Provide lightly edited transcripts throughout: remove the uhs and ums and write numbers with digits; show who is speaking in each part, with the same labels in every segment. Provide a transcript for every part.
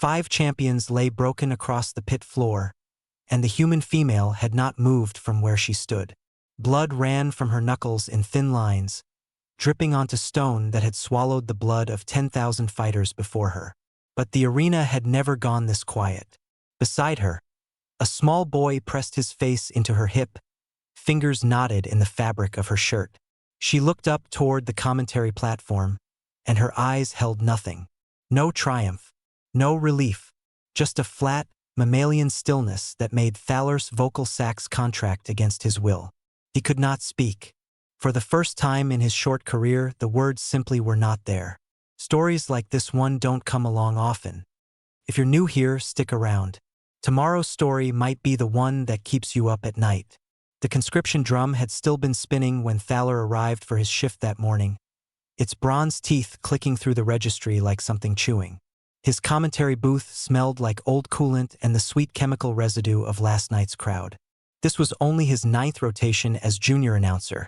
Speaker 1: 5 champions lay broken across the pit floor, and the human female had not moved from where she stood. Blood ran from her knuckles in thin lines, dripping onto stone that had swallowed the blood of 10,000 fighters before her. But the arena had never gone this quiet. Beside her, a small boy pressed his face into her hip, fingers knotted in the fabric of her shirt. She looked up toward the commentary platform, and her eyes held nothing. No triumph, no relief, just a flat, mammalian stillness that made Thaler's vocal sacs contract against his will. He could not speak. For the first time in his short career, the words simply were not there. Stories like this one don't come along often. If you're new here, stick around. Tomorrow's story might be the one that keeps you up at night. The conscription drum had still been spinning when Thaler arrived for his shift that morning, its bronze teeth clicking through the registry like something chewing. His commentary booth smelled like old coolant and the sweet chemical residue of last night's crowd. This was only his 9th rotation as junior announcer.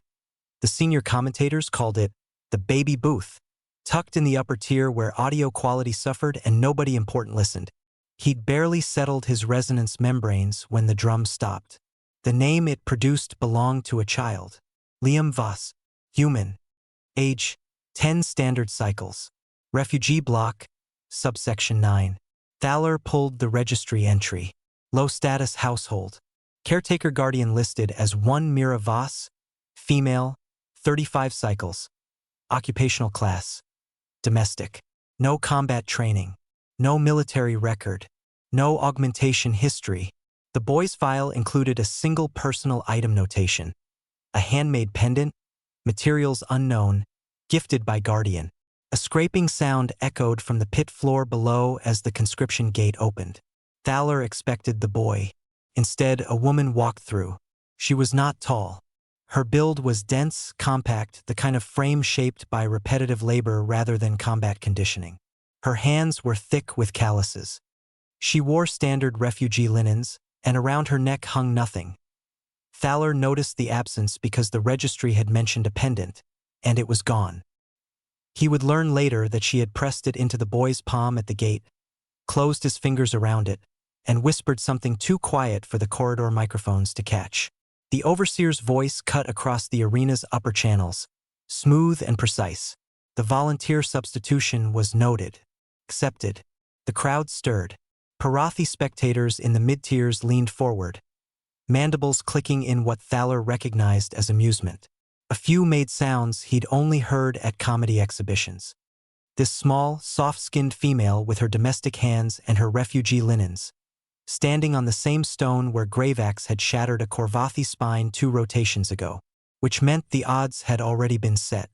Speaker 1: The senior commentators called it the baby booth, tucked in the upper tier where audio quality suffered and nobody important listened. He'd barely settled his resonance membranes when the drum stopped. The name it produced belonged to a child. Liam Voss, human. Age, 10 standard cycles. Refugee block, subsection 9. Thaler pulled the registry entry. Low-status household. Caretaker guardian listed as 1 Mira Voss, female, 35 cycles. Occupational class. Domestic. No combat training. No military record. No augmentation history. The boy's file included a single personal item notation. A handmade pendant, materials unknown, gifted by guardian. A scraping sound echoed from the pit floor below as the conscription gate opened. Thaler expected the boy. Instead, a woman walked through. She was not tall. Her build was dense, compact, the kind of frame shaped by repetitive labor rather than combat conditioning. Her hands were thick with calluses. She wore standard refugee linens, and around her neck hung nothing. Thaler noticed the absence because the registry had mentioned a pendant, and it was gone. He would learn later that she had pressed it into the boy's palm at the gate, closed his fingers around it, and whispered something too quiet for the corridor microphones to catch. The overseer's voice cut across the arena's upper channels, smooth and precise. The volunteer substitution was noted. Accepted. The crowd stirred. Parathi spectators in the mid-tiers leaned forward, mandibles clicking in what Thaler recognized as amusement. A few made sounds he'd only heard at comedy exhibitions. This small, soft-skinned female with her domestic hands and her refugee linens, standing on the same stone where Gravax had shattered a Korvathi spine 2 rotations ago, which meant the odds had already been set.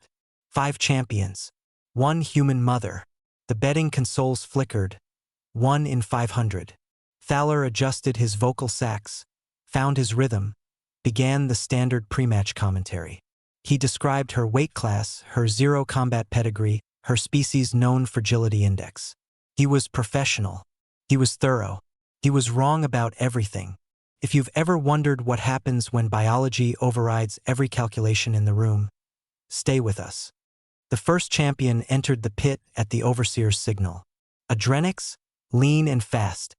Speaker 1: 5 champions. 1 human mother. The betting consoles flickered. 1 in 500. Thaler adjusted his vocal sacs, found his rhythm, began the standard pre-match commentary. He described her weight class, her zero combat pedigree, her species' known fragility index. He was professional. He was thorough. He was wrong about everything. If you've ever wondered what happens when biology overrides every calculation in the room, stay with us. The first champion entered the pit at the overseer's signal. A Drenix, lean and fast,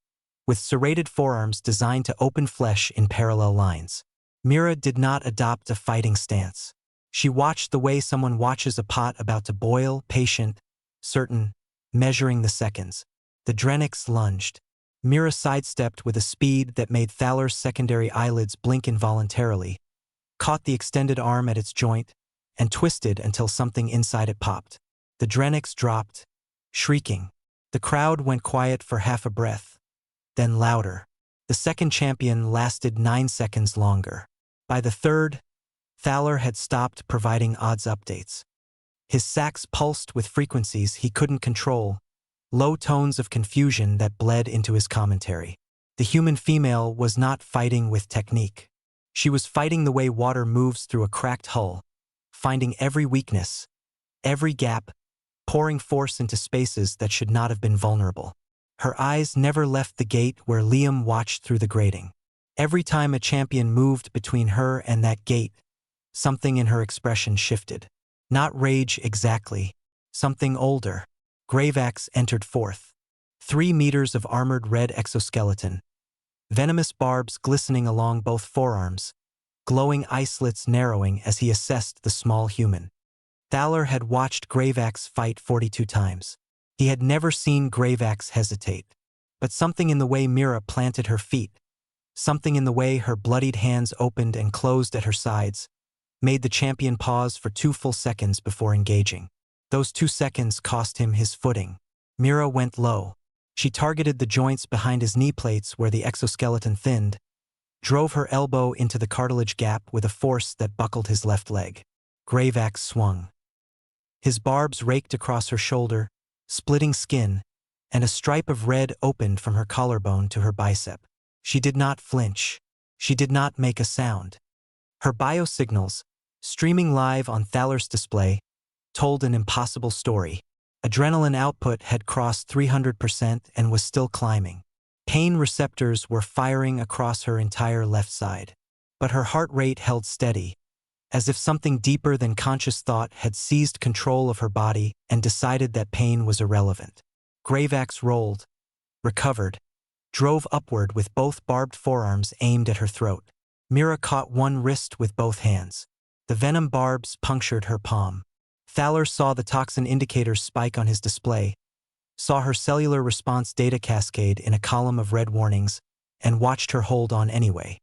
Speaker 1: with serrated forearms designed to open flesh in parallel lines. Mira did not adopt a fighting stance. She watched the way someone watches a pot about to boil, patient, certain, measuring the seconds. The Drenix lunged. Mira sidestepped with a speed that made Thaler's secondary eyelids blink involuntarily, caught the extended arm at its joint, and twisted until something inside it popped. The Drenix dropped, shrieking. The crowd went quiet for half a breath, then louder. The second champion lasted 9 seconds longer. By the third, Thaler had stopped providing odds updates. His sacs pulsed with frequencies he couldn't control, low tones of confusion that bled into his commentary. The human female was not fighting with technique. She was fighting the way water moves through a cracked hull, finding every weakness, every gap, pouring force into spaces that should not have been vulnerable. Her eyes never left the gate where Liam watched through the grating. Every time a champion moved between her and that gate, something in her expression shifted. Not rage exactly, something older. Gravax entered fourth. 3 meters of armored red exoskeleton, venomous barbs glistening along both forearms, glowing eye slits narrowing as he assessed the small human. Thaler had watched Greyvax fight 42 times. He had never seen Greyvax hesitate. But something in the way Mira planted her feet, something in the way her bloodied hands opened and closed at her sides, made the champion pause for 2 full seconds before engaging. Those 2 seconds cost him his footing. Mira went low. She targeted the joints behind his knee plates where the exoskeleton thinned, drove her elbow into the cartilage gap with a force that buckled his left leg. Greyvax swung. His barbs raked across her shoulder, splitting skin, and a stripe of red opened from her collarbone to her bicep. She did not flinch. She did not make a sound. Her biosignals, streaming live on Thaler's display, told an impossible story. Adrenaline output had crossed 300% and was still climbing. Pain receptors were firing across her entire left side. But her heart rate held steady, as if something deeper than conscious thought had seized control of her body and decided that pain was irrelevant. Greyvax rolled, recovered, drove upward with both barbed forearms aimed at her throat. Mira caught one wrist with both hands. The venom barbs punctured her palm. Thaler saw the toxin indicators spike on his display, saw her cellular response data cascade in a column of red warnings, and watched her hold on anyway.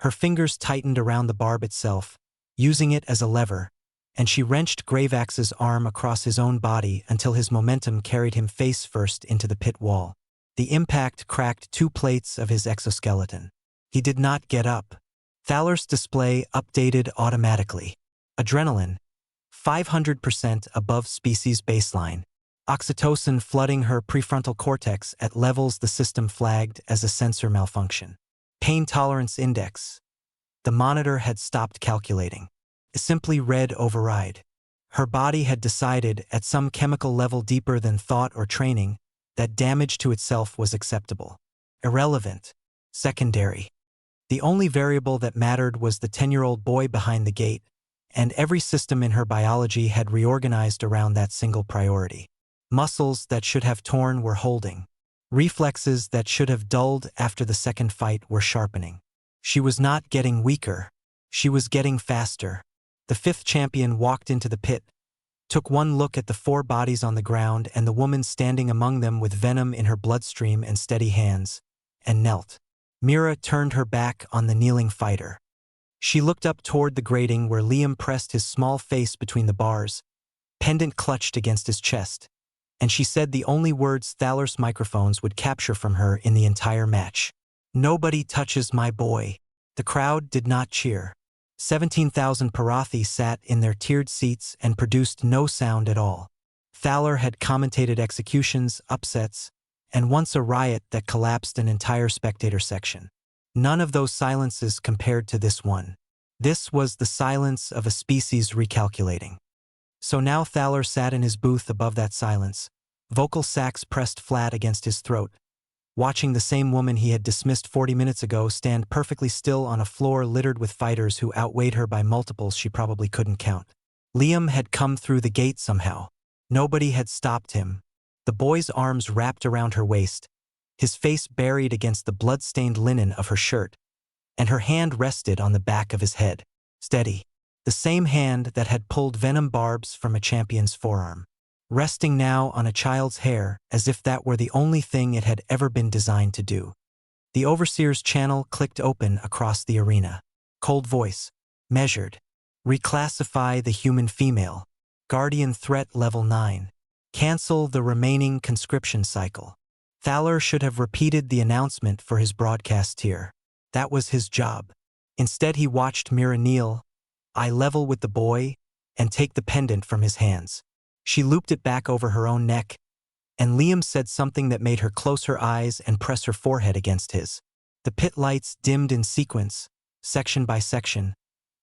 Speaker 1: Her fingers tightened around the barb itself, using it as a lever, and she wrenched Greyvax's arm across his own body until his momentum carried him face first into the pit wall. The impact cracked 2 plates of his exoskeleton. He did not get up. Thaler's display updated automatically. Adrenaline, 500% above species baseline. Oxytocin flooding her prefrontal cortex at levels the system flagged as a sensor malfunction. Pain tolerance index. The monitor had stopped calculating. It simply read override. Her body had decided, at some chemical level deeper than thought or training, that damage to itself was acceptable. Irrelevant. Secondary. The only variable that mattered was the 10-year-old boy behind the gate, and every system in her biology had reorganized around that single priority. Muscles that should have torn were holding. Reflexes that should have dulled after the second fight were sharpening. She was not getting weaker. She was getting faster. The 5th champion walked into the pit, took one look at the 4 bodies on the ground and the woman standing among them with venom in her bloodstream and steady hands, and knelt. Mira turned her back on the kneeling fighter. She looked up toward the grating where Liam pressed his small face between the bars, pendant clutched against his chest, and she said the only words Thaler's microphones would capture from her in the entire match. "Nobody touches my boy." The crowd did not cheer. 17,000 Parathi sat in their tiered seats and produced no sound at all. Thaler had commentated executions, upsets, and once a riot that collapsed an entire spectator section. None of those silences compared to this one. This was the silence of a species recalculating. So now Thaler sat in his booth above that silence, vocal sacs pressed flat against his throat, watching the same woman he had dismissed 40 minutes ago stand perfectly still on a floor littered with fighters who outweighed her by multiples she probably couldn't count. Liam had come through the gate somehow. Nobody had stopped him. The boy's arms wrapped around her waist, his face buried against the blood-stained linen of her shirt, and her hand rested on the back of his head. Steady. The same hand that had pulled venom barbs from a champion's forearm. Resting now on a child's hair as if that were the only thing it had ever been designed to do. The overseer's channel clicked open across the arena. Cold voice. Measured. Reclassify the human female. Guardian threat level 9. Cancel the remaining conscription cycle. Thaler should have repeated the announcement for his broadcast tier. That was his job. Instead he watched Mira kneel, eye level with the boy, and take the pendant from his hands. She looped it back over her own neck, and Liam said something that made her close her eyes and press her forehead against his. The pit lights dimmed in sequence, section by section,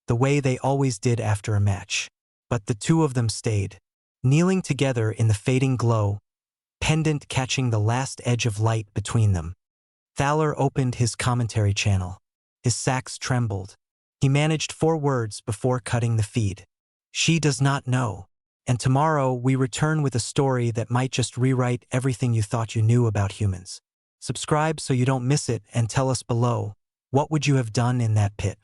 Speaker 1: the way they always did after a match. But the 2 of them stayed, kneeling together in the fading glow, pendant catching the last edge of light between them. Thaler opened his commentary channel. His sacs trembled. He managed 4 words before cutting the feed. She does not know. And tomorrow we return with a story that might just rewrite everything you thought you knew about humans. Subscribe so you don't miss it and tell us below, what would you have done in that pit?